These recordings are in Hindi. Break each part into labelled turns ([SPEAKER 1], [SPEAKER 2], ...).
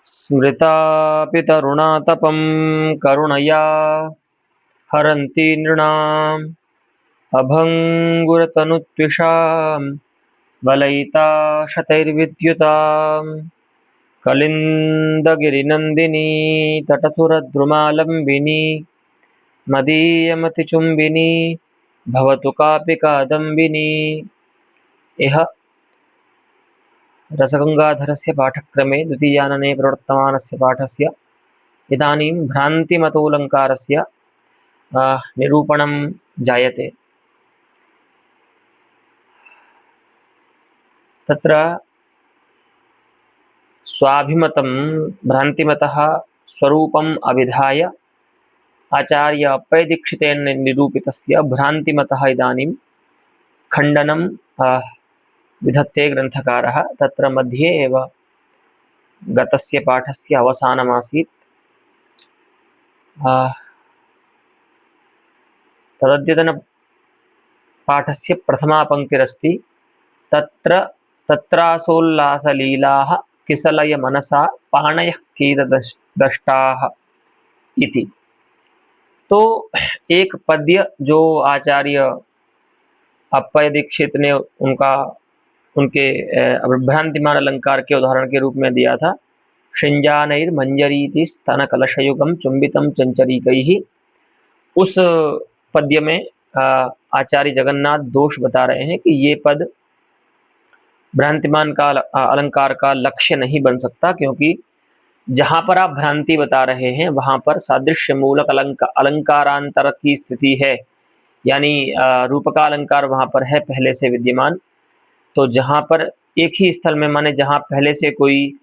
[SPEAKER 1] स्मृता पितरुणातपं करुणया हरन्ति नृणाम् अभङ्गुरतनुत्विषां बलयिता शतैर्विद्युताम् कलिन्दगिरिनन्दिनी तटसुरद्रुमालम्बिनी मदीयमतिचुम्बिनी भवतु कापि कादम्बिनी। यह रसगंगाधरस्य पाठक्रमे द्वितीयानने प्रवर्तमानस्य पाठस्य इदानीं भ्रान्तिमतोऽलङ्कारस्य निरूपणं जायते। तत्र स्वाभिमतं भ्रान्तिमतः स्वरूपम् अभिधाय आचार्य अप्पयदीक्षितेन निरूपितस्य भ्रान्तिमतः इदानीं खण्डनं विधत्ते ग्रन्थकारः। तत्र मध्ये एव गतस्य पाठस्य अवसानमासीत्। तदद्यतनपाठस्य प्रथमा पङ्क्तिरस्ति तत्रासोल्लासलीलाः किसलय मनसा पाणयः कीरदष्टाः इति। तो एक पद्य जो आचार्य अप्पय दीक्षित ने उनके भ्रांतिमान अलंकार के उदाहरण के रूप में दिया था। शिंजानैर्मंजरीति स्तन कलशयुगम चुंबितम चंचरीकैः। उस पद्य में आचार्य जगन्नाथ दोष बता रहे हैं कि ये पद भ्रांतिमान का अलंकार का लक्ष्य नहीं बन सकता, क्योंकि जहां पर आप भ्रांति बता रहे हैं वहां पर सादृश्य मूलक अलंकारांतर की स्थिति है, यानी रूपका अलंकार वहां पर है पहले से विद्यमान। तो जहां पर एक ही स्थल में, माने जहां पहले से कोई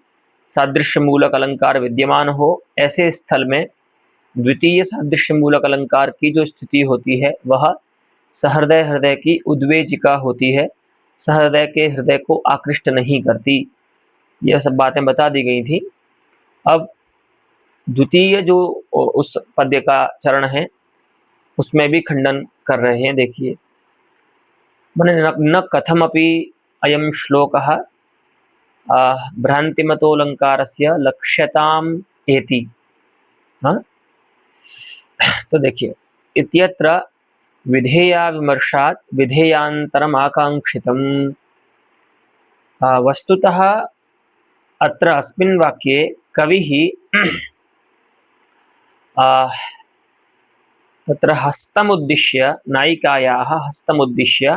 [SPEAKER 1] सादृश्य मूलक अलंकार विद्यमान हो, ऐसे स्थल में द्वितीय सादृश्य मूलक अलंकार की जो स्थिति होती है वह सहृदय हृदय की उद्वेजिका होती है, सहृदय के हृदय को आकृष्ट नहीं करती। यह सब बातें बता दी गई थी। अब द्वितीय जो उस पद्य का चरण है उसमें भी खंडन कर रहे हैं। देखिए, माने न कथमपि अयं श्लोकः भ्रांतिमतोऽलंकारस्य लक्ष्यताम् एति। तो देखिए, इत्यत्र विधेया विमर्शात् विधेयान्तरम् आकांक्षितम्। वस्तुतः अत्र अस्मिन् वाक्ये कविः तत्र हस्तमुद्दिश्य, नायिकायाः हस्तमुद्दिश्य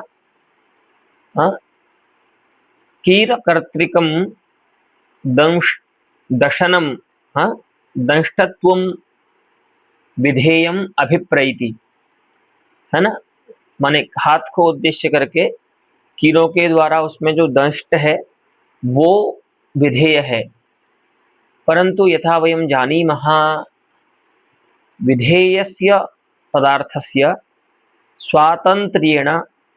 [SPEAKER 1] कीरकर्तृकं दशनं दंष्टत्वं विधेयम अभिप्रैति, है ना। माने हाथ को उद्देश्य करके कीरों के द्वारा उसमें जो दंष्ट है वो विधेय है। परंतु यथा वयं जानीमः विधेयस्य पदार्थस्य स्वातंत्र्येण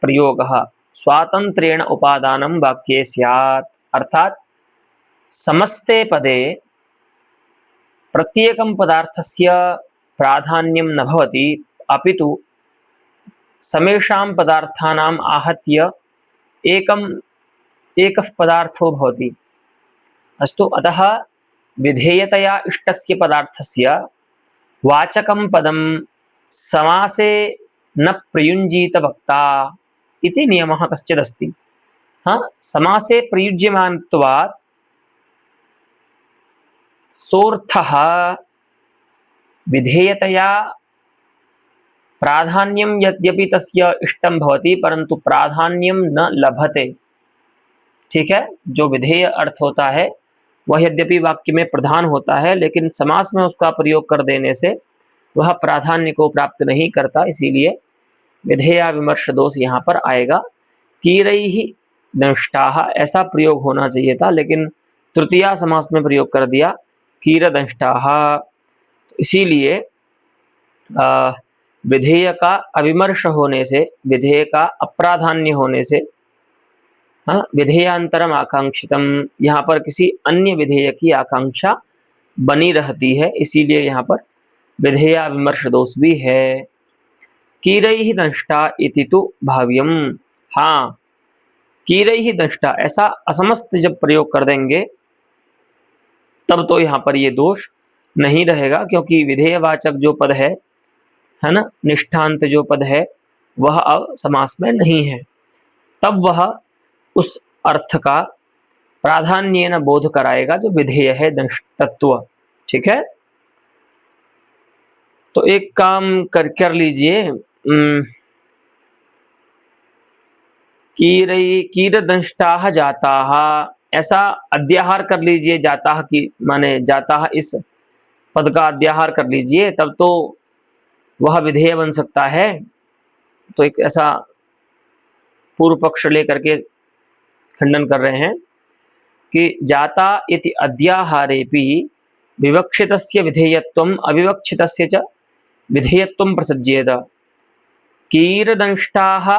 [SPEAKER 1] प्रयोगः, स्वातंत्र्येण उपादानं वाक्ये स्यात्। अर्थात समस्ते पदे प्रत्येकं पदार्थस्य प्राधान्यं न भवति, अपितु समेषां पदार्थानाम् आहत्य एकः पदार्थो भवति। अस्तु, अतः विधेयतया इष्टस्य पदार्थस्य वाचकं पदं समासे न प्रयुञ्जीत वक्ता इति नियमः कश्चिदस्ति। समासे प्रयुज्यमानत्वात् सोऽर्थः विधेयतया प्राधान्यं यद्यपि तस्य इष्टं भवति परंतु प्राधान्यं न लभते। ठीक है, जो विधेय अर्थ होता है वह यद्यपि वाक्य में प्रधान होता है, लेकिन समास में उसका प्रयोग कर देने से वह प्राधान्य को प्राप्त नहीं करता। इसीलिए विधेया विमर्श दोष यहाँ पर आएगा। कीरैः दंष्टाः ऐसा प्रयोग होना चाहिए था, लेकिन तृतीया समास में प्रयोग कर दिया कीरदंष्टाः। इसीलिए विधेय का अविमर्श होने से, विधेय का अप्राधान्य होने से विधेयांतरम आकांक्षितम, यहाँ पर किसी अन्य विधेय की आकांक्षा बनी रहती है, इसीलिए यहाँ पर विधेया विमर्श दोष भी है। कीरैः दंष्टा इति तु भाव्यम। हाँ, कीरैः दंष्टा ऐसा असमस्त जब प्रयोग कर देंगे तब तो यहाँ पर ये दोष नहीं रहेगा, क्योंकि विधेयवाचक जो पद है ना, निष्ठांत जो पद है वह अब समास में नहीं है, तब वह उस अर्थ का प्राधान्य न बोध कराएगा जो विधेय है तत्व। ठीक है, तो एक काम कर लीजिए, कीरदंष्टाः जाताः, ऐसा अध्याहार कर लीजिए, जाताः की माने जाताः, इस पद का अध्याहार कर लीजिए, तब तो वह विधेय बन सकता है। तो एक ऐसा पूर्व पक्ष लेकर के खंडन कर रहे हैं कि जाता इति अध्याहारेपि विवक्षितस्य विधेयत्वम् अविवक्षितस्य च विधेयत्वं प्रसज्येत। कीरदंष्टाः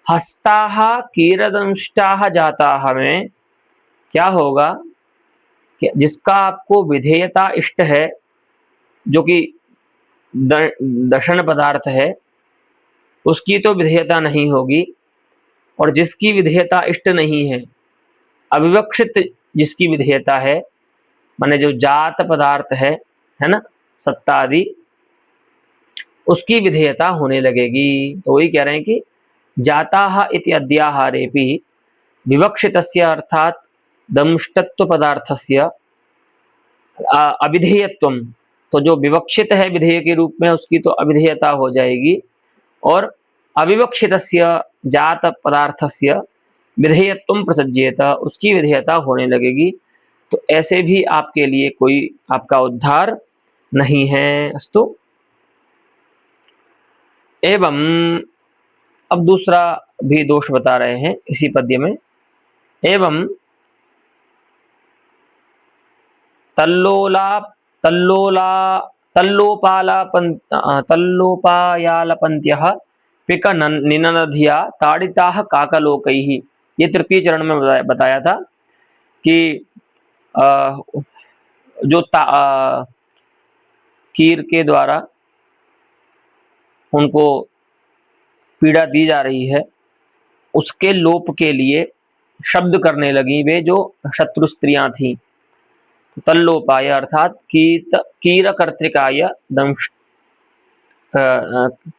[SPEAKER 1] हस्ताः कीरदंष्टाः जाताः में क्या होगा कि जिसका आपको विधेयता इष्ट है, जो कि दर्शन पदार्थ है, उसकी तो विधेयता नहीं होगी, और जिसकी विधेयता इष्ट नहीं है, अविवक्षित जिसकी विधेयता है, माने जो जात पदार्थ है ना, सत्ता आदि, उसकी विधेयता होने लगेगी। तो वही कह रहे हैं कि जाताः इति अध्याहारेपि विवक्षितस्य अर्थात दंष्टत्व पदार्थस्य अविधेयत्वम, तो जो विवक्षित है विधेय के रूप में उसकी तो अविधेयता हो जाएगी, और अविवक्षितस्य जात पदार्थस्य विधेयत्वम प्रसज्येत, उसकी विधेयता होने लगेगी। तो ऐसे भी आपके लिए कोई आपका उद्धार नहीं है। अस्तु। एवं अब दूसरा भी दोष बता रहे हैं इसी पद्य में। एवं तल्लोपायालपन्त्यः पिक निननधिया ताड़िताः काकलोकैः, ये तृतीय चरण में बताया था कि जो कीर के द्वारा उनको पीड़ा दी जा रही है, उसके लोप के लिए शब्द करने लगी वे जो शत्रु स्त्रियां थीं। तल्लोपाय अर्थात कीरकर्तृकाय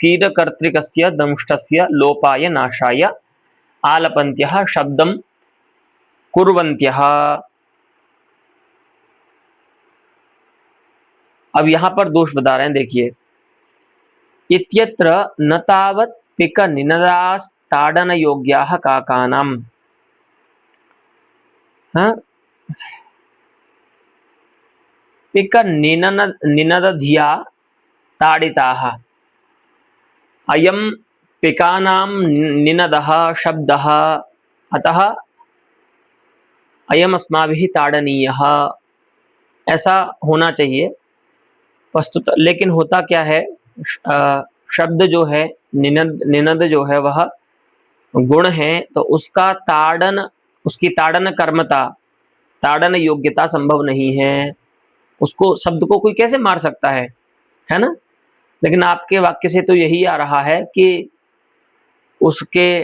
[SPEAKER 1] कीरकर्तृकस्य दंष्टस्य लोपाय नाशाय आलपन्त्यः शब्दं कुर्वन्त्यः। अब यहां पर दोष बता रहे हैं, देखिए, इत्यत्र न तावत् पिक निनदास्ताडन योग्याः काकानाम्, पिक निनदधिया ताडिताः, अयं पिकानां निनदः शब्दः, अतः अयम अस्माभिः ताड़नीयः, ऐसा होना चाहिए वस्तुत। लेकिन होता क्या है, शब्द जो है निनद जो है वह गुण है, तो उसका ताड़न, उसकी ताड़न कर्मता, ताड़न योग्यता संभव नहीं है। उसको शब्द को कोई कैसे मार सकता है ना। लेकिन आपके वाक्य से तो यही आ रहा है कि उसके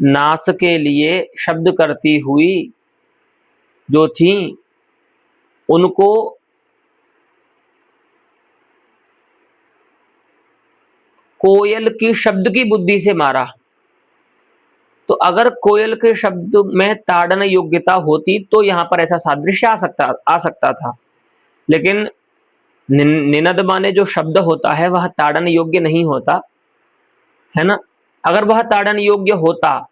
[SPEAKER 1] नाश के लिए शब्द करती हुई जो थी उनको कोयल की शब्द की बुद्धि से मारा। तो अगर कोयल के शब्द में ताड़न योग्यता होती तो यहां पर ऐसा सादृश्य आ सकता था। लेकिन निनद माने जो शब्द होता है वह ताड़न योग्य नहीं होता है ना। अगर वह ताड़न योग्य होता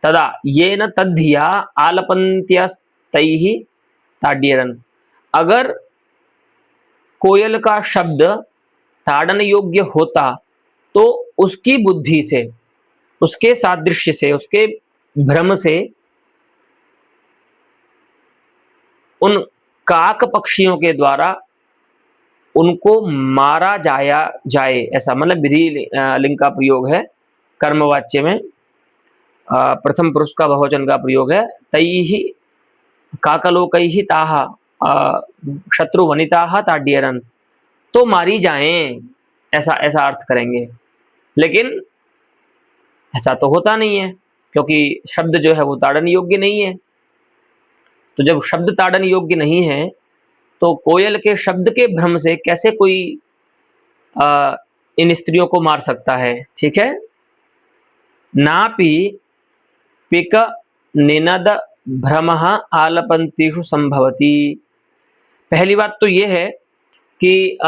[SPEAKER 1] तदा ये न तद्धिया आलपन्त्यस्तैः ताड्यरन, अगर कोयल का शब्द ताड़न योग्य होता तो उसकी बुद्धि से, उसके सादृश्य से, उसके भ्रम से उन काक पक्षियों के द्वारा उनको मारा जाए, ऐसा मतलब विधि लिंग का प्रयोग है, कर्मवाच्य में प्रथम पुरुष का बहुवचन का प्रयोग है। तैः काकलोकैः ताः शत्रु वनिताः ताड्यरन, तो मारी जाएं, ऐसा अर्थ करेंगे। लेकिन ऐसा तो होता नहीं है, क्योंकि शब्द जो है वो ताड़न योग्य नहीं है। तो जब शब्द ताड़न योग्य नहीं है तो कोयल के शब्द के भ्रम से कैसे कोई इन स्त्रियों को मार सकता है। ठीक है, नापि पिक निनद भ्रमः आलपंतीषु संभवति। पहली बात तो ये है कि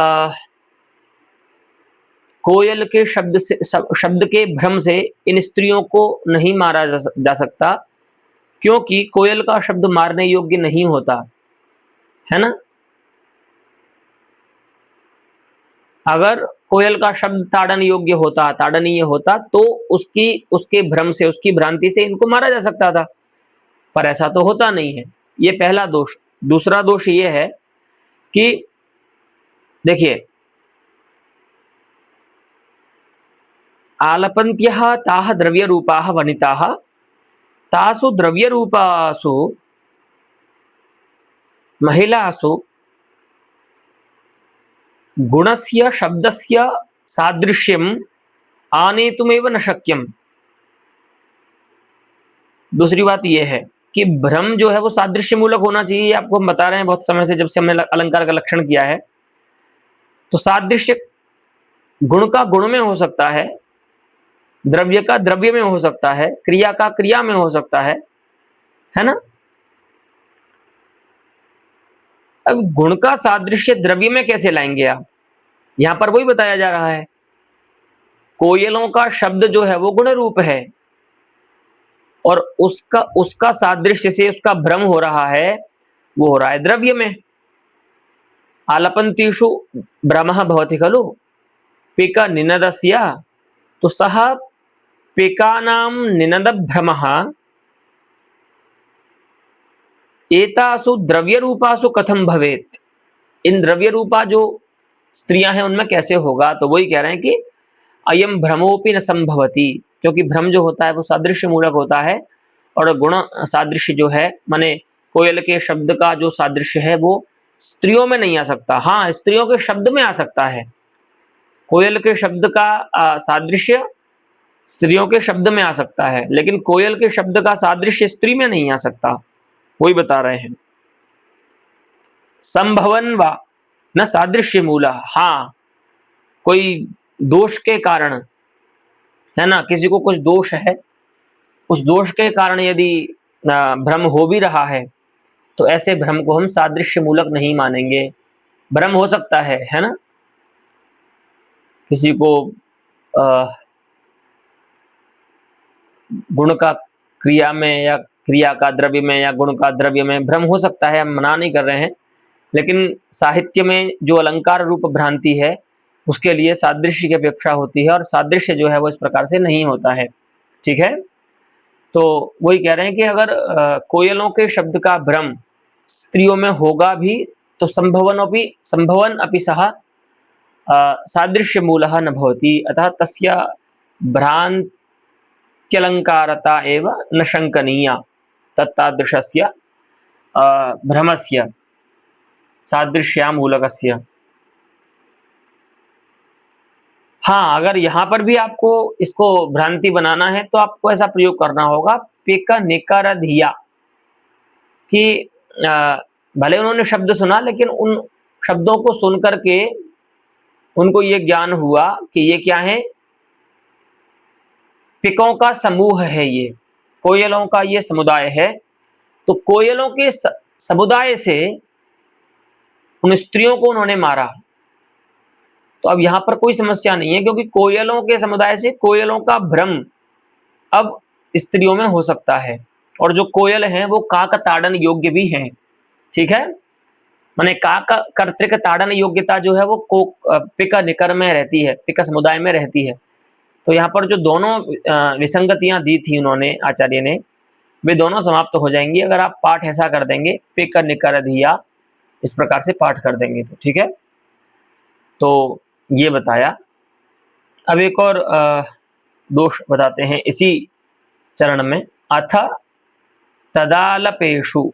[SPEAKER 1] कोयल के शब्द के भ्रम से इन स्त्रियों को नहीं मारा जा सकता, क्योंकि कोयल का शब्द मारने योग्य नहीं होता है ना। अगर कोयल का शब्द ताड़न योग्य होता, ताड़नीय होता, तो उसके भ्रम से, उसकी भ्रांति से इनको मारा जा सकता था, पर ऐसा तो होता नहीं है। ये पहला दोष। दूसरा दोष ये है कि देखिए, आलपन्त्यः ताः द्रव्यरूपाः वनिताः तासु द्रव्यरूपासु महिलासु गुणस्य शब्दस्य सादृश्यम आनेतुमेव न शक्यम। दूसरी बात यह है कि भ्रम जो है वो सादृश्य मूलक होना चाहिए। ये आपको हम बता रहे हैं बहुत समय से, जब से हमने अलंकार का लक्षण किया है। तो सादृश्य गुण का गुण में हो सकता है, द्रव्य का द्रव्य में हो सकता है, क्रिया का क्रिया में हो सकता है ना। अब गुण का सादृश्य द्रव्य में कैसे लाएंगे आप? यहां पर वही बताया जा रहा है, कोयलों का शब्द जो है वो गुण रूप है, और उसका सादृश्य से उसका भ्रम हो रहा है, वो हो रहा है द्रव्य में। आलपन्तीषु भ्रमः भवति खलु पिक निनदस्य, तो सह पिकानां निनद भ्रमः एतासु द्रव्य रूपासु कथम भवेत। इन द्रव्य रूपा जो स्त्रियां हैं उनमें कैसे होगा? तो वही कह रहे हैं कि अयम भ्रमोपि न संभवति, क्योंकि भ्रम जो होता है वो सादृश्य मूलक होता है, और गुण सादृश्य जो है, माने कोयल के शब्द का जो सादृश्य है वो स्त्रियों में नहीं आ सकता। हाँ, स्त्रियों के शब्द में आ सकता है, कोयल के शब्द का सादृश्य स्त्रियों के शब्द में आ सकता है, लेकिन कोयल के शब्द का सादृश्य स्त्री में नहीं आ सकता। वही बता रहे हैं, संभवन वा न सादृश्य मूला। हाँ, कोई दोष के कारण, है ना, किसी को कुछ दोष है, उस दोष के कारण यदि भ्रम हो भी रहा है, तो ऐसे भ्रम को हम सादृश्य मूलक नहीं मानेंगे। भ्रम हो सकता है ना, किसी को गुण का क्रिया में या क्रिया का द्रव्य में या गुण का द्रव्य में भ्रम हो सकता है, हम मना नहीं कर रहे हैं, लेकिन साहित्य में जो अलंकार रूप भ्रांति है उसके लिए सादृश्य की अपेक्षा होती है, और सादृश्य जो है वो इस प्रकार से नहीं होता है। ठीक है, तो वही कह रहे हैं कि अगर कोयलों के शब्द का भ्रम स्त्रियों में होगा भी, तो संभवन अपि सह सादृश्य मूलः न भवति, अतः तस्य भ्रान्त्यलंकारता एव न शंकनीया तत्तादृशस्य भ्रमस्य सादृश्यामूलकस्य। हाँ, अगर यहाँ पर भी आपको इसको भ्रांति बनाना है तो आपको ऐसा प्रयोग करना होगा पिक निकर धिया, कि भले उन्होंने शब्द सुना, लेकिन उन शब्दों को सुन करके उनको ये ज्ञान हुआ कि ये क्या है, पिकों का समूह है, ये कोयलों का ये समुदाय है। तो कोयलों के समुदाय से उन स्त्रियों को उन्होंने मारा। तो अब यहां पर कोई समस्या नहीं है, क्योंकि कोयलों के समुदाय से कोयलों का भ्रम अब स्त्रियों में हो सकता है, और जो कोयल हैं वो काक ताड़न योग्य भी हैं। ठीक है, माने काक कर्तृक ताड़न योग्यता जो है वो पिक निकर में रहती है, पिक समुदाय में रहती है। तो यहाँ पर जो दोनों विसंगतियां दी थी उन्होंने, आचार्य ने, वे दोनों समाप्त हो जाएंगी अगर आप पाठ ऐसा कर देंगे, पिक निकर धिया, इस प्रकार से पाठ कर देंगे तो। ठीक है, तो ये बताया। अब एक और दोष बताते हैं इसी चरण में, अथ तदालपेषु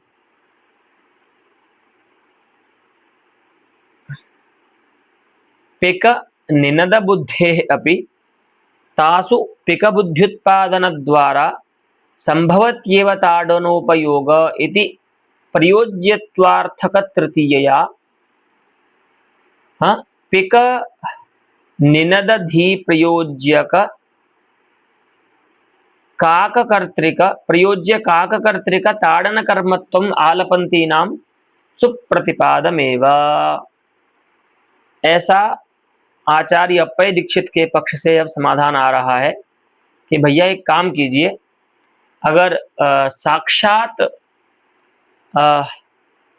[SPEAKER 1] पिक निनद बुद्धेः अपि तासु पिक बुद्ध्युत्पादन द्वारा संभवत्येव ताडनोपयोग इति प्रयोज्यत्वार्थक तृतीयया हाँ, पिक निनद धी प्रयोज्यक काककर्तृक प्रयोज्य काककर्तृक ताड़न कर्मत्वम आलपंतीनां सुप्रतिपादमेव। ऐसा आचार्य अप्पय दीक्षित के पक्ष से अब समाधान आ रहा है कि भैया एक काम कीजिए, अगर साक्षात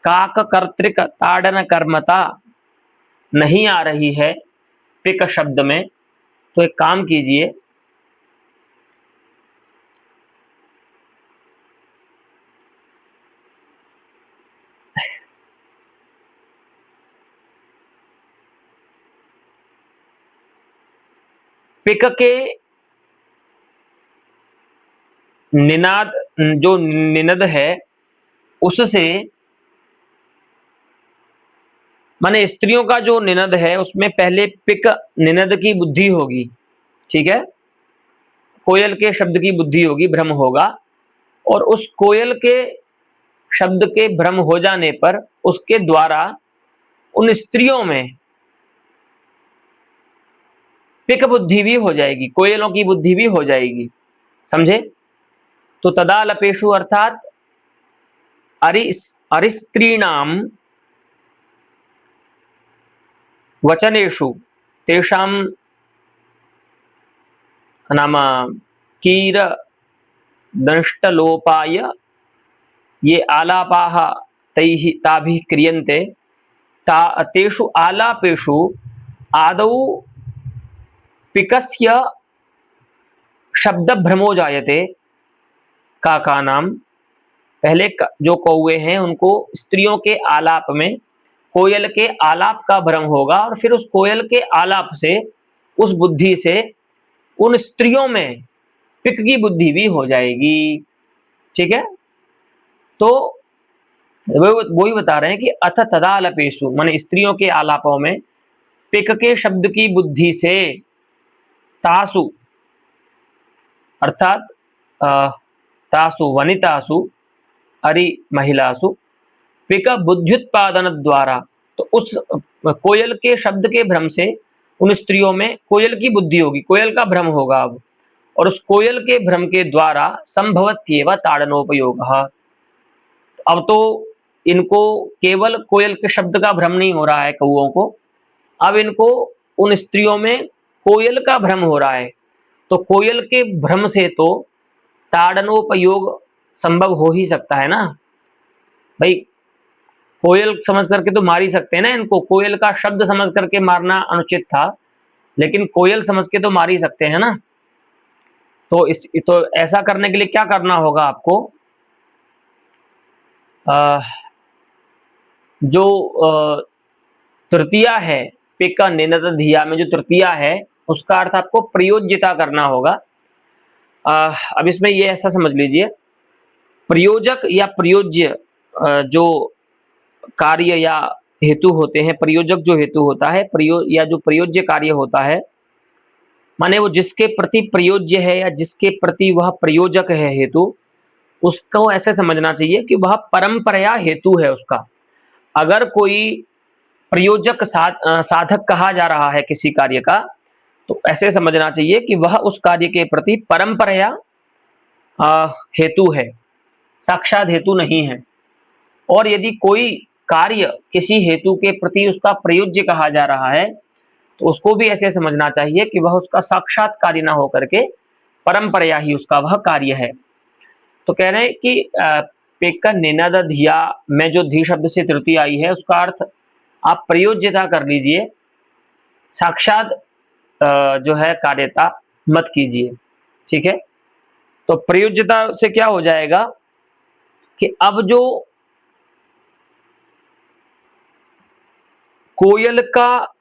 [SPEAKER 1] काककर्तृक ताड़न कर्मता नहीं आ रही है पिक शब्द में, तो एक काम कीजिए, पिक के निनाद, जो निनद है उससे, माने स्त्रियों का जो निनद है उसमें पहले पिक निनद की बुद्धि होगी, ठीक है, कोयल के शब्द की बुद्धि होगी, भ्रम होगा, और उस कोयल के शब्द के भ्रम हो जाने पर उसके द्वारा उन स्त्रियों में पिक बुद्धि भी हो जाएगी, कोयलों की बुद्धि भी हो जाएगी, समझे। तो तदालपेशु अर्थात अरिस्त्रीणाम वचनेषु तेषां नाम कीर दंष्टलोपाय ये आलापाः तैः ताभिः क्रियन्ते, तेषु आलापेषु आदौ पिकस्य शब्द भ्रमो जायते काकानां। पहले जो कौवे हैं उनको स्त्रियों के आलाप में कोयल के आलाप का भ्रम होगा, और फिर उस कोयल के आलाप से, उस बुद्धि से उन स्त्रियों में पिक की बुद्धि भी हो जाएगी, ठीक है। तो वो ही बता रहे हैं कि अथ तदालपेशु, माने स्त्रियों के आलापों में पिक के शब्द की बुद्धि से, तासु अर्थात तासु वनितासु अरि महिलासु पिक बुद्ध्युत्पादन द्वारा, तो उस कोयल के शब्द के भ्रम से उन स्त्रियों में कोयल की बुद्धि होगी, कोयल का भ्रम होगा अब, और उस कोयल के भ्रम के द्वारा संभवत्येव ताड़नोपयोग। अब तो इनको केवल कोयल के शब्द का भ्रम नहीं हो रहा है कौओं को, अब इनको उन स्त्रियों में कोयल का भ्रम हो रहा है, तो कोयल के भ्रम से तो ताड़नोपयोग संभव हो ही सकता है ना भाई। कोयल समझ करके तो मार ही सकते हैं ना इनको, कोयल का शब्द समझ करके मारना अनुचित था, लेकिन कोयल समझ के तो मार ही सकते हैं ना। तो ऐसा करने के लिए क्या करना होगा आपको, जो तृतीया है पिक निनद धिया में, जो तृतीया है उसका अर्थ आपको प्रयोज्यता करना होगा। अब इसमें ये ऐसा समझ लीजिए, प्रयोजक या प्रयोज्य जो कार्य या हेतु होते हैं, प्रयोजक जो हेतु होता है, या जो प्रयोज्य कार्य होता है, माने वो जिसके प्रति प्रयोज्य है या जिसके प्रति वह प्रयोजक है हेतु, उसको ऐसे समझना चाहिए कि वह परंपराया हेतु है उसका। अगर कोई प्रयोजक साधक कहा जा रहा है किसी कार्य का, तो ऐसे समझना चाहिए कि वह उस कार्य के प्रति परंपराया हेतु है, साक्षात हेतु नहीं है। और यदि कोई कार्य किसी हेतु के प्रति उसका प्रयोज्य कहा जा रहा है, तो उसको भी ऐसे समझना चाहिए कि वह उसका साक्षात कार्य ना होकर के परंपराया ही उसका वह कार्य है। तो कह रहे हैं कि पिक निनद धिया में जो धी शब्द से तृतीय आई है उसका अर्थ आप प्रयोज्यता कर लीजिए, साक्षात जो है कार्यता मत कीजिए, ठीक है। तो प्रयोज्यता से क्या हो जाएगा कि अब जो कोयल का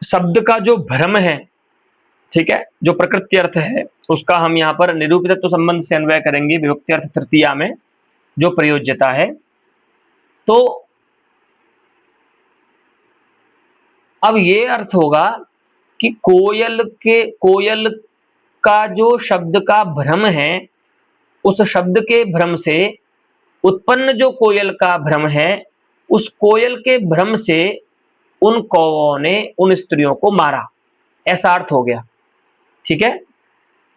[SPEAKER 1] शब्द का जो भ्रम है, ठीक है, जो प्रकृति अर्थ है उसका हम यहाँ पर निरूपितत्व संबंध से अन्वय करेंगे विभक्ति अर्थ तृतीया में जो प्रयोज्यता है। तो अब ये अर्थ होगा कि कोयल का जो शब्द का भ्रम है, उस शब्द के भ्रम से उत्पन्न जो कोयल का भ्रम है उस कोयल के भ्रम से उन कौवों ने उन स्त्रियों को मारा, ऐसा अर्थ हो गया। ठीक है,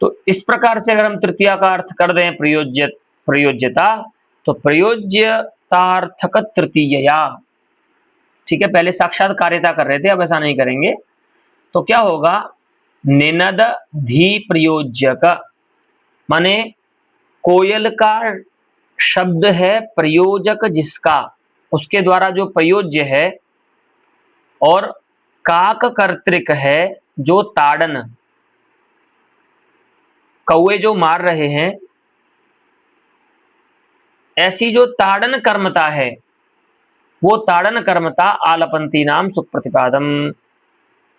[SPEAKER 1] तो इस प्रकार से अगर हम तृतीया का अर्थ कर दें प्रयोज्यता, तो प्रयोज्यतार्थक तृतीयया। ठीक है, पहले साक्षात कार्यता कर रहे थे, अब ऐसा नहीं करेंगे। तो क्या होगा, निनद धी प्रयोज्यक, माने कोयल का शब्द है प्रयोजक जिसका, उसके द्वारा जो प्रयोज्य है, और काक कर्तृक है जो ताड़न, कौवे जो मार रहे हैं, ऐसी जो ताड़न कर्मता है, वो ताड़न कर्मता आलपंती नाम सुप्रतिपादम।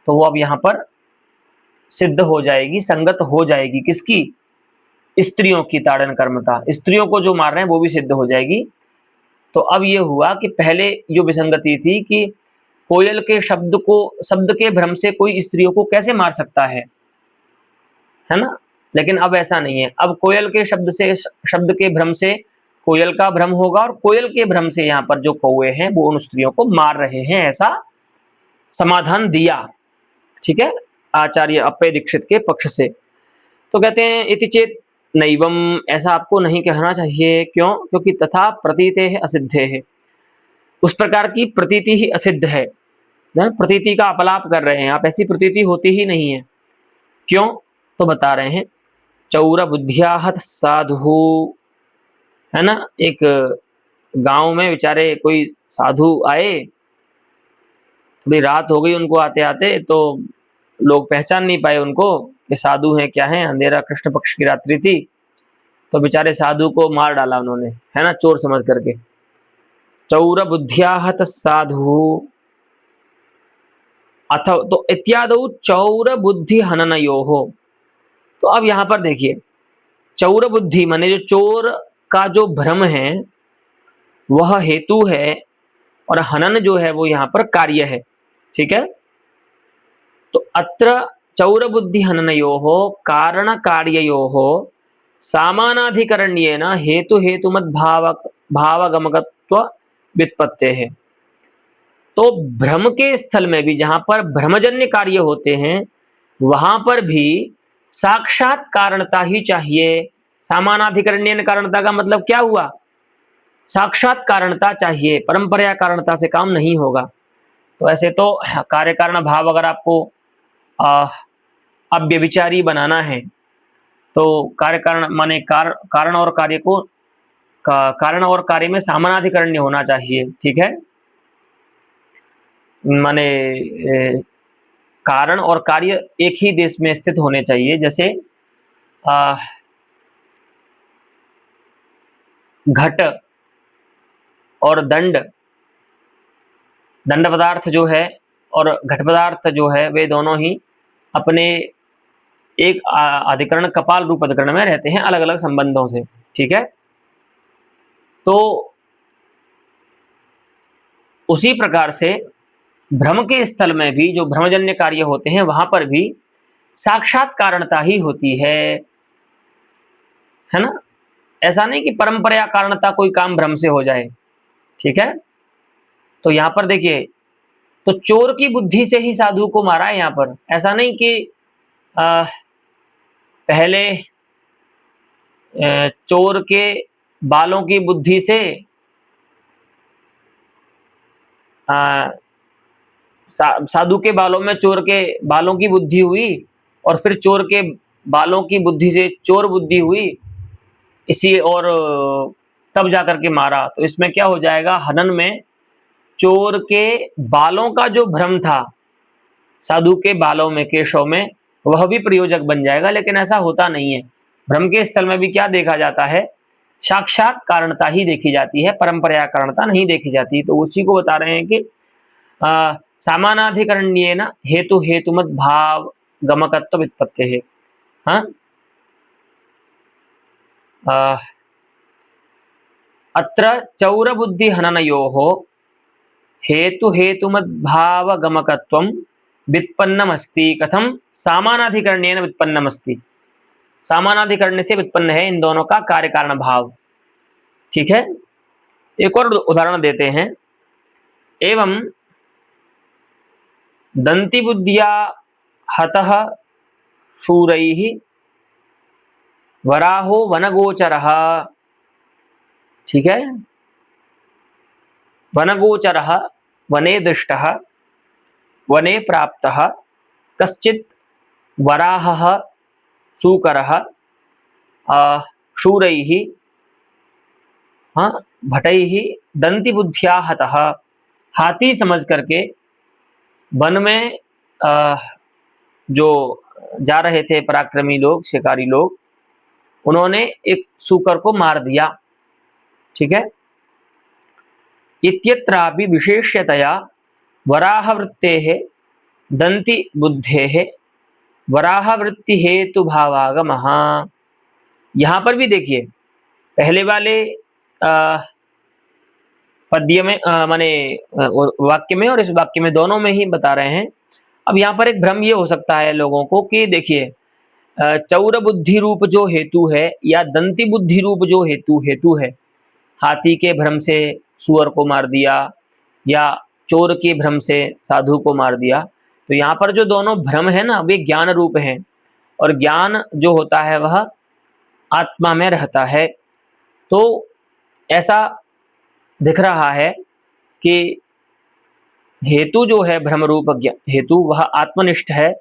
[SPEAKER 1] तो वो अब यहां पर सिद्ध हो जाएगी, संगत हो जाएगी, किसकी? स्त्रियों की ताड़न कर्मता, स्त्रियों को जो मार रहे हैं वो भी सिद्ध हो जाएगी। तो अब ये हुआ कि पहले जो विसंगति थी कि कोयल के शब्द के भ्रम से कोई स्त्रियों को कैसे मार सकता है ना, लेकिन अब ऐसा नहीं है। अब कोयल के शब्द के भ्रम से कोयल का भ्रम होगा, और कोयल के भ्रम से यहाँ पर जो कौवे हैं वो उन स्त्रियों को मार रहे हैं, ऐसा समाधान दिया। ठीक है, आचार्य अप्पय दीक्षित के पक्ष से। तो कहते हैं इति चेत नैवम, ऐसा आपको नहीं कहना चाहिए। क्यों? क्योंकि तथा प्रतीते है असिद्धे है, उस प्रकार की प्रतीति ही असिद्ध है ना, प्रतीति का अपलाप कर रहे हैं आप, ऐसी प्रतीति होती ही नहीं है। क्यों? तो बता रहे हैं, चौर बुद्धियाहत साधु, है ना, एक गांव में बेचारे कोई साधु आए, थोड़ी रात हो गई उनको आते आते, तो लोग पहचान नहीं पाए उनको, ये साधु हैं क्या हैं, अंधेरा कृष्ण पक्ष की रात्रि थी, तो बेचारे साधु को मार डाला उन्होंने, है ना, चोर समझ करके। चौर बुद्धियाहत साधु अथ, तो इत्यादि चौर बुद्धि हननयो हो। तो अब यहां पर देखिए, चौर बुद्धि माने जो चोर का जो भ्रम है वह हेतु है, और हनन जो है वो यहां पर कार्य है। ठीक है, तो अत्र चौर बुद्धि हननयोः कारण कार्ययोः सामानाधिकरण्येन हेतु हेतुमत भावगमकत्व व्युत्पत्तेः। तो भ्रम के स्थल में भी, जहां पर भ्रमजन्य कार्य होते हैं, वहां पर भी साक्षात कारणता ही चाहिए। सामानाधिकरण्येन कारणता का मतलब क्या हुआ? साक्षात कारणता चाहिए, परंपरा कारणता से काम नहीं होगा। तो ऐसे तो कार्य कारण भाव अगर आपको अव्यभिचारी बनाना है, तो कार्य कारण माने कारण और कार्य को कारण और कार्य में सामानाधिकरण्य होना चाहिए। ठीक है, माने कारण और कार्य एक ही देश में स्थित होने चाहिए। जैसे घट और दंड पदार्थ जो है और घट पदार्थ जो है, वे दोनों ही अपने एक अधिकरण कपाल रूप अधिकरण में रहते हैं, अलग अलग संबंधों से। ठीक है, तो उसी प्रकार से भ्रम के स्थल में भी जो भ्रमजन्य कार्य होते हैं, वहां पर भी साक्षात कारणता ही होती है ना। ऐसा नहीं कि परंपरा कारणता कोई काम भ्रम से हो जाए। ठीक है, तो यहां पर देखिए, तो चोर की बुद्धि से ही साधु को मारा है। यहां पर ऐसा नहीं कि पहले चोर के बालों की बुद्धि से साधु के बालों में चोर के बालों की बुद्धि हुई, और फिर चोर के बालों की बुद्धि से चोर बुद्धि हुई, इसी और तब जाकर के मारा। तो इसमें क्या हो जाएगा, हनन में चोर के बालों का जो भ्रम था साधु के बालों में, केशों में, वह भी प्रयोजक बन जाएगा। लेकिन ऐसा होता नहीं है। भ्रम के स्थल में भी क्या देखा जाता है? साक्षात कारणता ही देखी जाती है, परंपरा कारणता नहीं देखी जाती। तो उसी को बता रहे हैं कि सामानाधिकरण्येन हेतु हेतुमत भाव गमकत्व व्युत्पत्तेः। हाँ, अत्र चौर बुद्धि हननयोः हेतु हेतुमत भाव गमकत्वं व्युत्पन्नमस्ति। कथम? सामानाधिकरणेन व्युत्पन्नमस्ति, सामानाधिकरण से व्युत्पन्न है इन दोनों का कार्य कारण भाव। ठीक है, एक और उदाहरण देते हैं। एवं दंतिबुद्ध्या हतः शूरैः वराहो वनगोचरः। ठीक है, वनगोचरः वने दृष्टः वने प्राप्तः कश्चित् वराहः सूकरः शूरैः भटैः दंतिबुद्ध्या हतः। हाथी समझ करके वन में जो जा रहे थे पराक्रमी लोग, शिकारी लोग, उन्होंने एक सूकर को मार दिया। ठीक है, इत्यत्रापि विशेष्यतया वराहवृत्तेः दंतिबुद्धेः वराहवृत्ति हेतु भावागमः। यहां पर भी देखिए, पहले वाले पद्य में माने वाक्य में और इस वाक्य में दोनों में ही बता रहे हैं। अब यहाँ पर एक भ्रम ये हो सकता है लोगों को कि देखिए, चौर बुद्धि रूप जो हेतु है या दंती बुद्धि रूप जो हेतु है, हाथी के भ्रम से सुअर को मार दिया या चोर के भ्रम से साधु को मार दिया, तो यहाँ पर जो दोनों भ्रम है ना, वे ज्ञान रूप हैं, और ज्ञान जो होता है वह आत्मा में रहता है। तो ऐसा दिख रहा है कि हेतु जो है भ्रम रूप हेतु वह आत्मनिष्ठ है,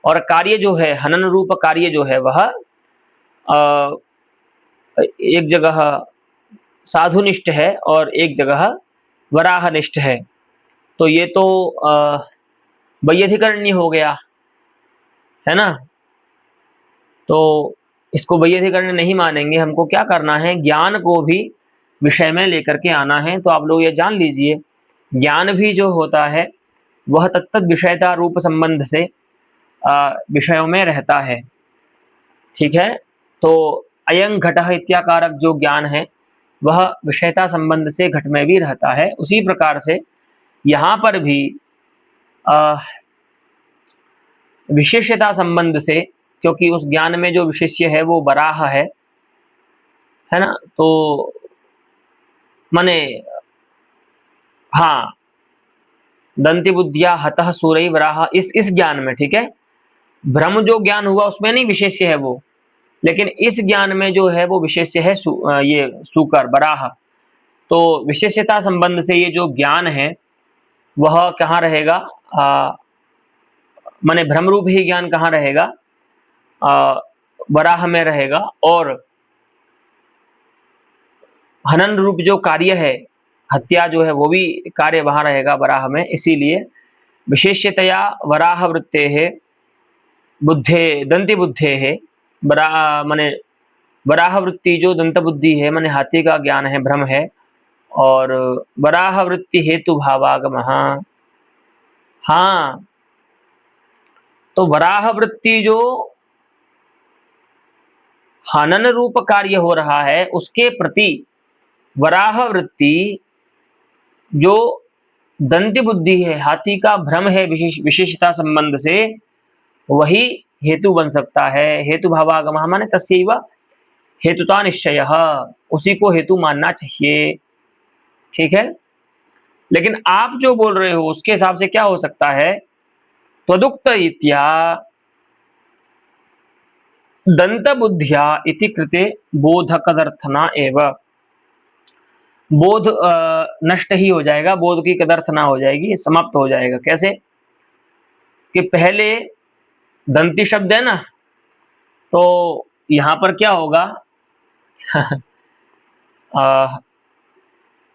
[SPEAKER 1] और कार्य जो है हनन रूप कार्य जो है वह एक जगह साधुनिष्ठ है और एक जगह वराहनिष्ठ है। तो ये तो वैयधिकरण्य हो गया है ना, तो इसको वैयधिकरण्य नहीं मानेंगे। हमको क्या करना है, ज्ञान को भी विषय में लेकर के आना है। तो आप लोग ये जान लीजिए, ज्ञान भी जो होता है वह तत्त विषयता रूप संबंध से विषयों में रहता है। ठीक है, तो अयं घटः इत्याकारक जो ज्ञान है वह विषयता संबंध से घट में भी रहता है। उसी प्रकार से यहाँ पर भी विशेष्यता संबंध से, क्योंकि उस ज्ञान में जो विशेष्य है वो वराह है ना, तो माने हाँ, दंतिबुद्ध्या हतः सूरै वराह, इस ज्ञान में, ठीक है, भ्रम जो ज्ञान हुआ उसमें नहीं विशेष्य है वो, लेकिन इस ज्ञान में जो है वो विशेष्य है ये सूकर वराह। तो विशेष्यता संबंध से ये जो ज्ञान है वह कहाँ रहेगा, माने भ्रम रूप ही ज्ञान कहाँ रहेगा, वराह में रहेगा, और हनन रूप जो कार्य है, हत्या जो है वो भी कार्य वहां रहेगा वराह में। इसीलिए विशेष्यतया वराह वृत्ते है बुद्धे दंति बुद्धे है माने वराह वृत्ति जो दंत बुद्धि है, माने हाथी का ज्ञान है, भ्रम है, और वराह वृत्ति हेतु भावागम। हाँ, तो वराह वृत्ति जो हनन रूप कार्य हो रहा है उसके प्रति वराह वृत्ति जो दंति बुद्धि है, हाथी का भ्रम है विशेषता संबंध से, वही हेतु बन सकता है। हेतु भावागम माने तस्यैव हेतुता निश्चय, उसी को हेतु मानना चाहिए। ठीक है, लेकिन आप जो बोल रहे हो उसके हिसाब से क्या हो सकता है, त्वदुक्त इत्या दंत बुद्धिया इति कृते बोधकदर्थना एव, बोध नष्ट ही हो जाएगा, बोध की कदर्थना हो जाएगी, समाप्त हो जाएगा। कैसे कि पहले दंती शब्द है ना, तो यहां पर क्या होगा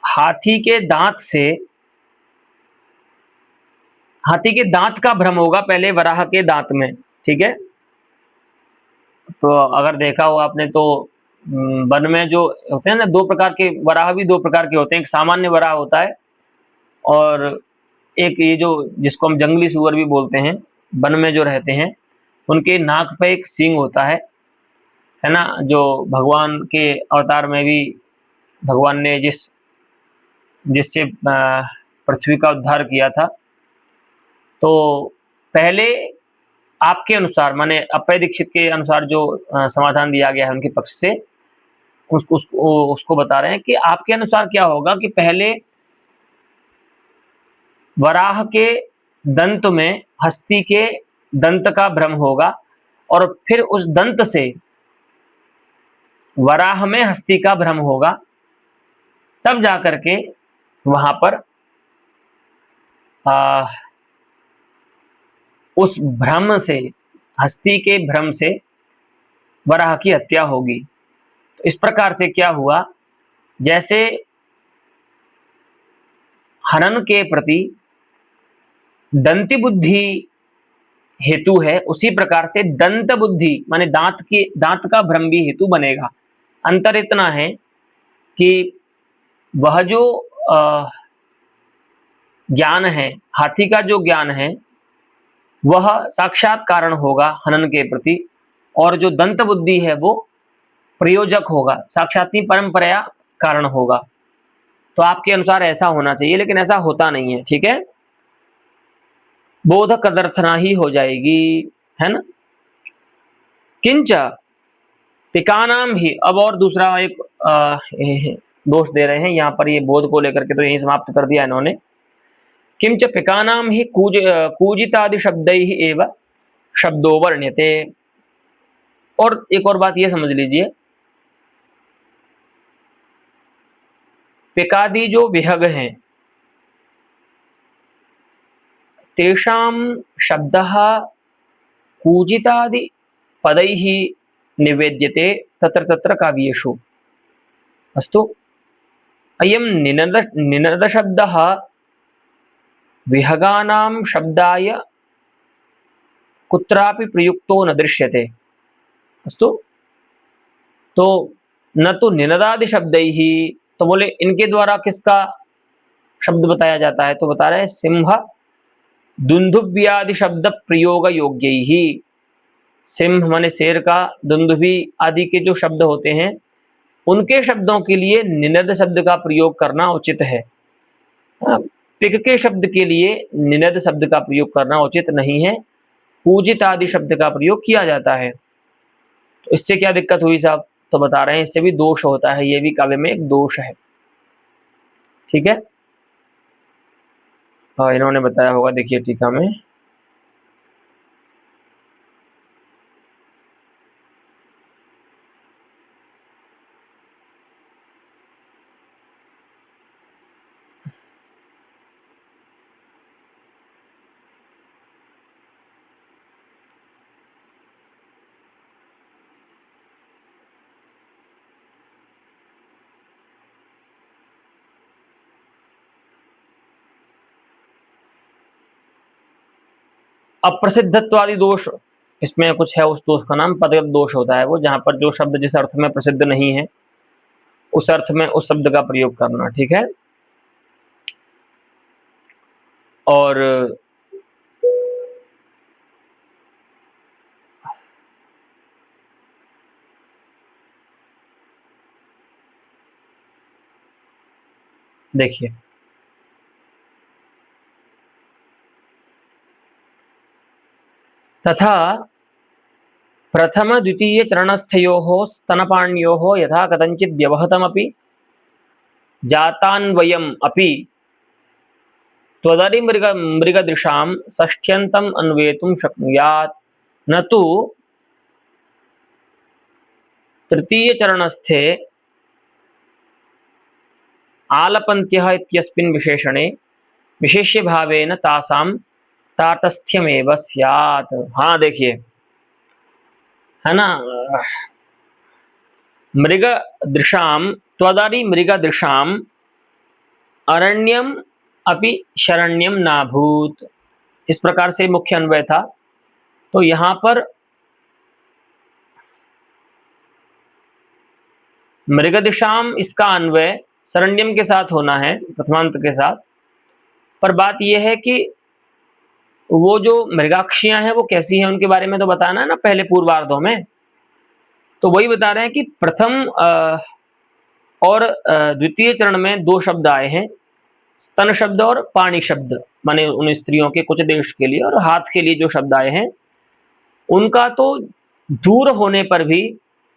[SPEAKER 1] हाथी के दांत से, हाथी के दांत का भ्रम होगा पहले वराह के दांत में। ठीक है, तो अगर देखा हो आपने तो वन में जो होते हैं ना, दो प्रकार के वराह भी दो प्रकार के होते हैं, एक सामान्य वराह होता है और एक ये जो जिसको हम जंगली सुअर भी बोलते हैं, वन में जो रहते हैं, उनके नाक पे एक सींग होता है ना, जो भगवान के अवतार में भी भगवान ने जिससे पृथ्वी का उद्धार किया था। तो पहले आपके अनुसार, माने अप्पय दीक्षित के अनुसार जो समाधान दिया गया है उनके पक्ष से, उसको बता रहे हैं कि आपके अनुसार क्या होगा कि पहले वराह के दंत में हस्ती के दंत का भ्रम होगा और फिर उस दंत से वराह में हस्ती का भ्रम होगा, तब जाकर के वहां पर उस भ्रम से, हस्ती के भ्रम से वराह की हत्या होगी। तो इस प्रकार से क्या हुआ, जैसे हनन के प्रति दंती बुद्धि हेतु है, उसी प्रकार से दंत बुद्धि माने दांत का भ्रम भी हेतु बनेगा। अंतर इतना है कि वह जो ज्ञान है, हाथी का जो ज्ञान है वह साक्षात कारण होगा हनन के प्रति, और जो दंत बुद्धि है वो प्रयोजक होगा, साक्षात नहीं परंपरा कारण होगा। तो आपके अनुसार ऐसा होना चाहिए, लेकिन ऐसा होता नहीं है, ठीक है। बोधक तदर्थना ही हो जाएगी, है ना। किंच पिकानाम ही, अब और दूसरा एक दोष दे रहे हैं यहाँ पर, ये बोध को लेकर के तो यही समाप्त कर दिया इन्होंने। किंच पिकानाम ही कूजितादि शब्दैहि एव शब्दो वर्ण्यते। और एक और बात ये समझ लीजिए, पिकादि जो विहग हैं तेषां शब्दः कूजितादि पदैः निवेद्यते तत्र तत्र काव्येषु। अस्तु, अयं निनद शब्दः विहगानां शब्दाय कुत्रापि प्रयुक्तो न दृश्यते। अस्तु, तो न तो निनदादि शब्दैः, तो बोले इनके द्वारा किसका शब्द बताया जाता है, तो बता रहे हैं सिंह दुंदुभ्यादि शब्द प्रयोग योग्य ही। सिंह माने शेर का, दुंदुभि आदि के जो शब्द होते हैं उनके शब्दों के लिए निनद शब्द का प्रयोग करना उचित है। पिक के शब्द के लिए निनद शब्द का प्रयोग करना उचित नहीं है, पूजित आदि शब्द का प्रयोग किया जाता है। तो इससे क्या दिक्कत हुई साहब, तो बता रहे हैं इससे भी दोष होता है, ये भी काव्य में एक दोष है, ठीक है। हाँ, इन्होंने बताया होगा, देखिए टीका में अप्रसिद्धत्वादि दोष, इसमें कुछ है, उस दोष का नाम पदगत दोष होता है, वो जहां पर जो शब्द जिस अर्थ में प्रसिद्ध नहीं है उस अर्थ में उस शब्द का प्रयोग करना, ठीक है। और देखिए तथा प्रथम द्वितीय चरणस्थयोः स्तनपाण्योः यथा कथंचित् व्यवहतमपि जातान्वयम् अपि त्वदरि मृगदृशां षष्ठ्यन्तम् अन्वेतुं शक्नुयात्, न तु तृतीय चरणस्थे आलपन्त्यः इत्यस्मिन् विशेषणे विशेष्य भावेन तासां ताटस्थ्यमेव स्यात्। हाँ देखिए, है ना, मृगदृशां त्वदरि मृगदृशां अरण्यम अपि शरण्यम नाभूत, इस प्रकार से मुख्य अन्वय था। तो यहां पर मृगदिशाम इसका अन्वय शरण्यम के साथ होना है, प्रथमांत के साथ। पर बात यह है कि वो जो मृगाक्षियां हैं वो कैसी हैं, उनके बारे में तो बताना है ना पहले पूर्वार्धों में। तो वही बता रहे हैं कि प्रथम और द्वितीय चरण में दो शब्द आए हैं, स्तन शब्द और पाणी शब्द, माने उन स्त्रियों के कुछ देश के लिए, और हाथ के लिए जो शब्द आए हैं उनका तो दूर होने पर भी